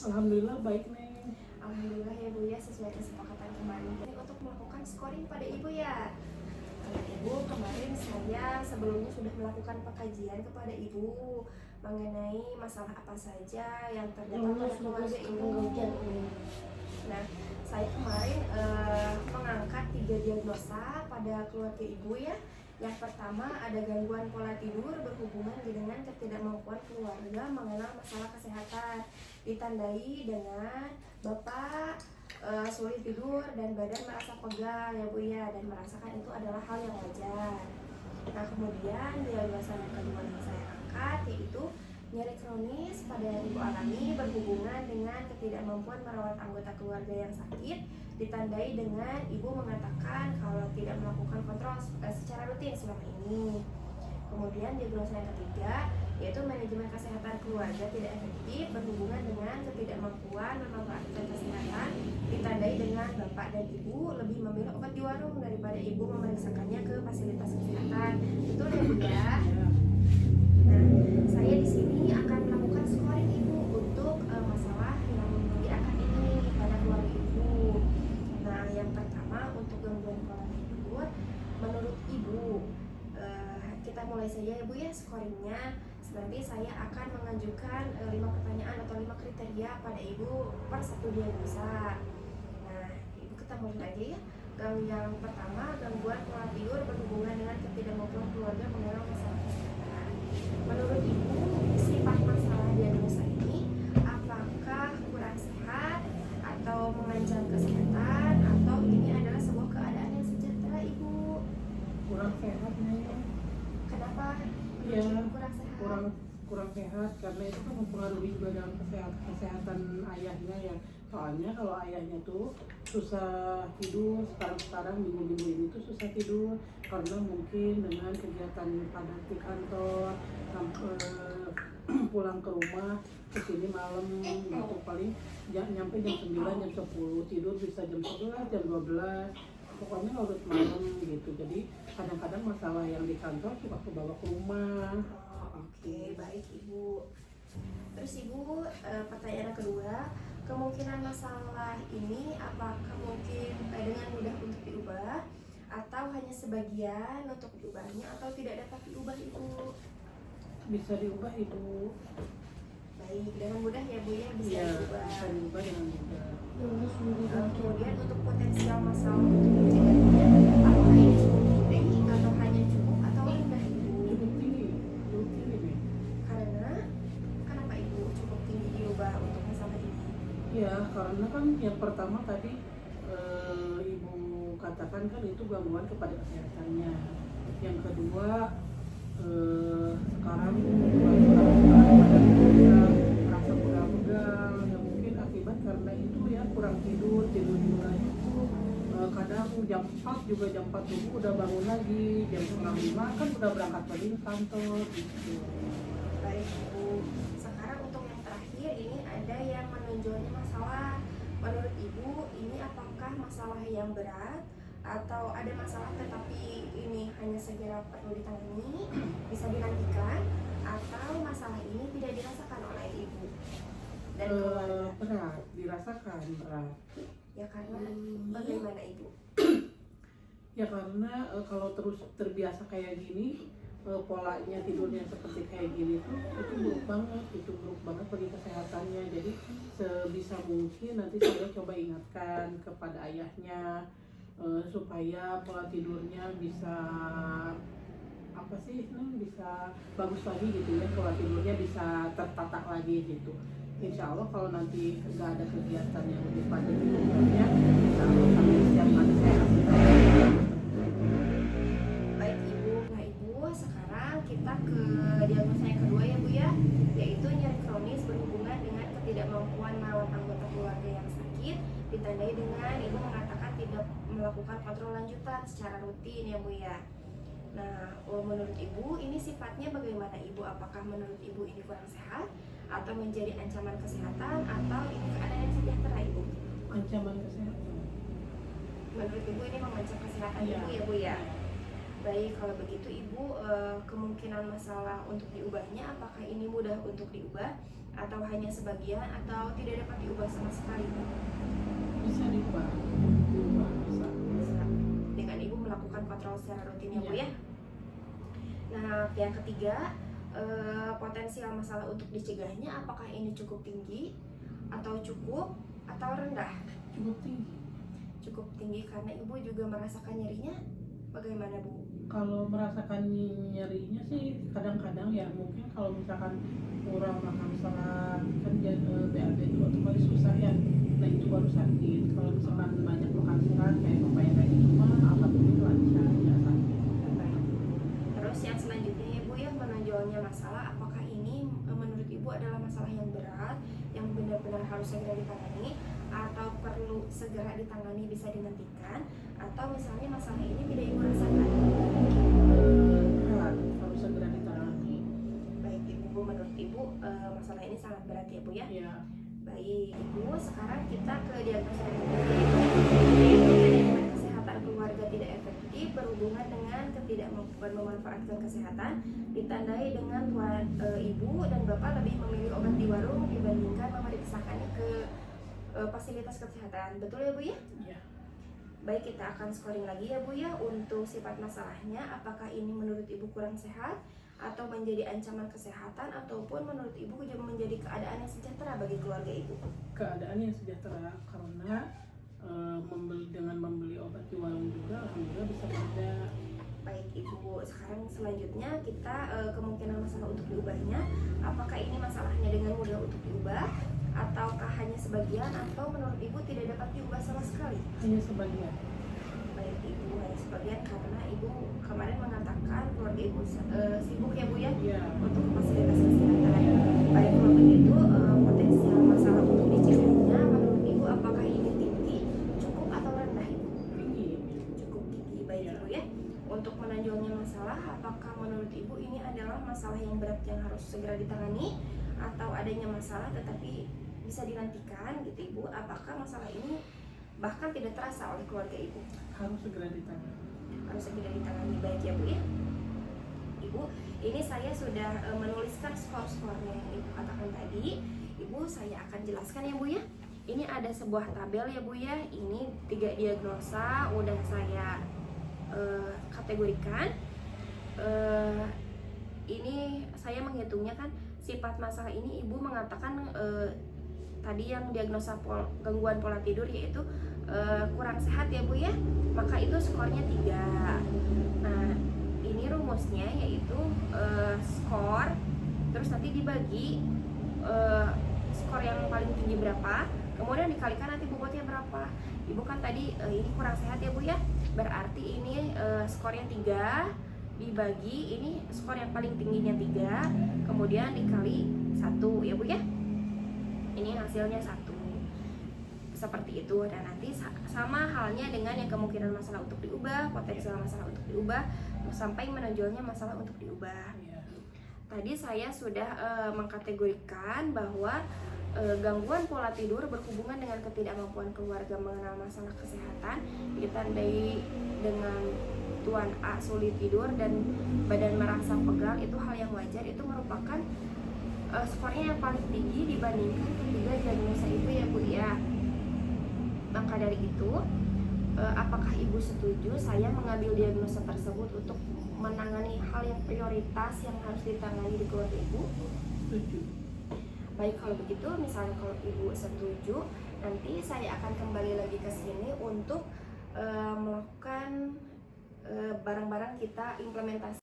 Alhamdulillah baik Neng. Alhamdulillah ya Bu ya, sesuai kesepakatan kemarin. Jadi untuk melakukan scoring pada Ibu ya. Ibu, kemarin saya sebelumnya sudah melakukan pengkajian kepada Ibu mengenai masalah apa saja yang terdapat pada keluarga Ibu. Nah, saya kemarin mengangkat 3 diagnosa pada keluarga Ibu ya. Yang pertama ada gangguan pola tidur berhubungan dengan ketidakmampuan keluarga mengenal masalah kesehatan, ditandai dengan Bapak sulit tidur dan badan merasa pegal ya Bu ya, dan merasakan itu adalah hal yang wajar. Nah, kemudian diagnosa yang kedua yang saya angkat yaitu nyeri kronis pada yang Ibu alami berhubungan dengan ketidakmampuan merawat anggota keluarga yang sakit, ditandai dengan Ibu mengatakan kalau tidak melakukan kontrol secara rutin selama ini. Kemudian diagnosa yang ketiga yaitu manajemen kesehatan keluarga tidak efektif berhubungan dengan ketidakmampuan memanfaatkan kesehatan, ditandai dengan Bapak dan Ibu lebih memilih obat di warung daripada Ibu memeriksakannya ke fasilitas kesehatan. Betul ya Bu ya? Nah, saya di sini akan melakukan scoring Ibu untuk masalah yang diangkat ini pada keluarga Ibu. Nah, yang pertama untuk gangguan pola tidur, menurut Ibu kita mulai saja ya Bu ya scoringnya. Nanti saya akan mengajukan 5 pertanyaan atau 5 kriteria pada Ibu per satu diagnosa. Nah, Ibu kita mulai aja ya. Yang pertama, gangguan pola tidur berhubungan dengan ketidakmampuan keluarga mengenal masalah kesehatan. Menurut Ibu, sifat masalah diagnosa ini apakah kurang sehat atau mengancam kesehatan atau ini adalah sebuah keadaan yang sejahtera Ibu? Kurang sehat Neng. Kenapa Ya, kurang sehat? kurang sehat karena itu kan mempengaruhi juga dalam kesehatan ayahnya ya. Soalnya kalau ayahnya tuh susah tidur, sekarang minggu-minggu ini tuh susah tidur karena mungkin dengan kegiatan padat di kantor sampai pulang ke rumah ke sini malam gitu, paling nyampe jam 9 jam 10, tidur bisa jam 11 jam 12, pokoknya larut malam gitu. Jadi kadang-kadang masalah yang di kantor suka kebawa ke rumah. Oke, baik Ibu. Terus Ibu, pertanyaan kedua, kemungkinan masalah ini apakah mungkin dengan mudah untuk diubah atau hanya sebagian untuk diubahnya atau tidak dapat diubah Ibu? Bisa diubah Ibu. Baik, dengan mudah ya Bu ya bisa Iya, diubah. bisa diubah dengan mudah. Kemudian untuk potensial masalah untuk mencegahnya, apakah ini cukup tinggi atau hanya cukup atau rendah Ibu? Cukup tinggi nih. Karena kenapa Ibu cukup tinggi diubah untuk masalah ini? Ya, karena kan yang pertama tadi Ibu katakan kan itu gangguan kepada kesehatannya. Yang kedua sekarang merasa pegal-pegal, ya mungkin akibat karena itu ya kurang tidur lagi. Kadang jam 4 juga jam 4 subuh udah bangun lagi, jam setengah 5 kan udah berangkat lagi ke kantor gitu. Baik Ibu, sekarang untuk yang terakhir ini ada yang menonjolnya masalah. Menurut Ibu ini apakah masalah yang berat atau ada masalah tetapi ini hanya segera perlu ditangani, bisa dinantikan, atau masalah ini tidak dirasakan oleh Ibu dan keluarga? Berat, dirasakan berat. Ya karena bagaimana Ibu? Ya karena kalau terus terbiasa kayak gini, polanya tidurnya seperti kayak gini tuh itu buruk banget bagi kesehatannya. Jadi sebisa mungkin nanti saya coba ingatkan kepada ayahnya supaya pola tidurnya bisa bisa bagus lagi gitu ya, pola tidurnya bisa tertata lagi gitu. Insya Allah kalau nanti nggak ada kegiatan yang lebih padat di rumahnya, insya Allah sampai setiap hari saya Baik Ibu, nah Ibu sekarang kita ke diagnosa yang kedua ya Bu ya, yaitu nyeri kronis berhubungan dengan ketidakmampuan merawat anggota keluarga yang sakit, ditandai dengan Ibu mengatakan tidak melakukan kontrol lanjutan secara rutin ya Bu ya. Nah, menurut Ibu ini sifatnya bagaimana Ibu? Apakah menurut Ibu ini kurang sehat atau menjadi ancaman kesehatan atau ini keadaan yang sejahtera Ibu? ancaman kesehatan. Menurut Ibu ini mengancam kesehatan Ibu ya Bu ya. Baik, kalau begitu Ibu, kemungkinan masalah untuk diubahnya apakah ini mudah untuk diubah atau hanya sebagian atau tidak dapat diubah sama sekali, Bu? Bisa diubah, bisa. Bisa. Dengan Ibu melakukan kontrol secara rutin ya Bu Iya. ya. Nah, yang ketiga, potensial masalah untuk dicegahnya apakah ini cukup tinggi atau cukup atau rendah? Cukup tinggi. Cukup tinggi karena Ibu juga merasakan nyerinya. Bagaimana Bu? Kalau merasakan nyerinya sih kadang-kadang ya, mungkin kalau misalkan kurang makan serat kan BAB itu otomatis susah ya. Nah itu baru sakit. Kalau misalkan banyak makan serat kayak pepaya kayak gitu mah alhamdulillah lancar ya sakit. Baik. Terus yang selanjutnya ya Bu ya, menonjolnya masalah apakah ini menurut Ibu adalah masalah yang berat yang benar-benar harus segera ditangani atau perlu segera ditangani bisa dinantikan, atau misalnya masalah ini tidak Ibu rasakan? Berat, harus segera ditangani. Baik Ibu, menurut Ibu masalah ini sangat berat ya Bu ya. Iya. Baik Ibu, sekarang kita ke diagnosa yaitu manajemen kesehatan keluarga tidak efektif berhubungan dengan ketidakmampuan memanfaatkan kesehatan, ditandai dengan Ibu dan Bapak lebih memilih obat di warung dibandingkan memeriksakannya ke fasilitas kesehatan. Betul ya Bu ya? Iya. Baik, kita akan scoring lagi ya Bu ya untuk sifat masalahnya. Apakah ini menurut Ibu kurang sehat atau menjadi ancaman kesehatan, ataupun menurut Ibu juga menjadi keadaan yang sejahtera bagi keluarga Ibu? Keadaan yang sejahtera karena dengan membeli obat di warung juga alhamdulillah bisa berbeda. Baik Ibu, sekarang selanjutnya kita kemungkinan masalah untuk diubahnya. Apakah ini masalahnya dengan mudah untuk diubah, ataukah hanya sebagian, atau menurut Ibu tidak dapat diubah sama sekali? Hanya sebagian. Baik Ibu, hanya sebagian karena Ibu kemarin mengatakan keluarga Ibu sibuk ya Bu ya Iya. untuk fasilitas kesehatan. Baik, kalau begitu potensial masalah untuk dicegahnya menurut Ibu apakah ini tinggi, cukup atau rendah Ibu? Tinggi. Cukup tinggi. Baik Iya. Ibu ya. Untuk menonjolnya masalah, apakah menurut Ibu ini adalah masalah yang berat yang harus segera ditangani, atau adanya masalah tetapi bisa dinantikan gitu Ibu? Apakah masalah ini bahkan tidak terasa oleh keluarga Ibu? Harus segera ditangani. Harus segera ditangani. Baik ya Bu ya. Ibu, ini saya sudah menuliskan skor-skornya yang Ibu katakan tadi. Ibu, saya akan jelaskan ya Bu ya. Ini ada sebuah tabel ya Bu ya. Ini 3 diagnosa udah saya kategorikan. Ini saya menghitungnya kan sifat masalah ini Ibu mengatakan tadi yang diagnosa gangguan pola tidur yaitu kurang sehat ya Bu ya. Maka itu skornya 3. Nah, ini rumusnya yaitu skor terus nanti dibagi skor yang paling tinggi berapa, kemudian dikalikan nanti bobotnya berapa. Ibu kan tadi ini kurang sehat ya Bu ya, berarti ini skornya 3 dibagi ini skor yang paling tingginya 3, kemudian dikali 1 ya Bu ya. Ini hasilnya 1 seperti itu. Dan nanti sama halnya dengan yang kemungkinan masalah untuk diubah, potensial masalah untuk diubah, sampai menonjolnya masalah untuk diubah. Iya. Tadi saya sudah mengkategorikan bahwa gangguan pola tidur berhubungan dengan ketidakmampuan keluarga mengenal masalah kesehatan, ditandai dengan Tuan A sulit tidur dan badan merasa pegal. Itu hal yang wajar, itu merupakan skornya yang paling tinggi dibandingkan ketiga diagnosa itu ya Bu ya. Maka dari itu apakah Ibu setuju saya mengambil diagnosa tersebut untuk menangani hal yang prioritas yang harus ditangani di keluarga Ibu? Setuju. Baik, kalau begitu misalnya kalau Ibu setuju, nanti saya akan kembali lagi ke sini untuk melakukan barang-barang kita implementasi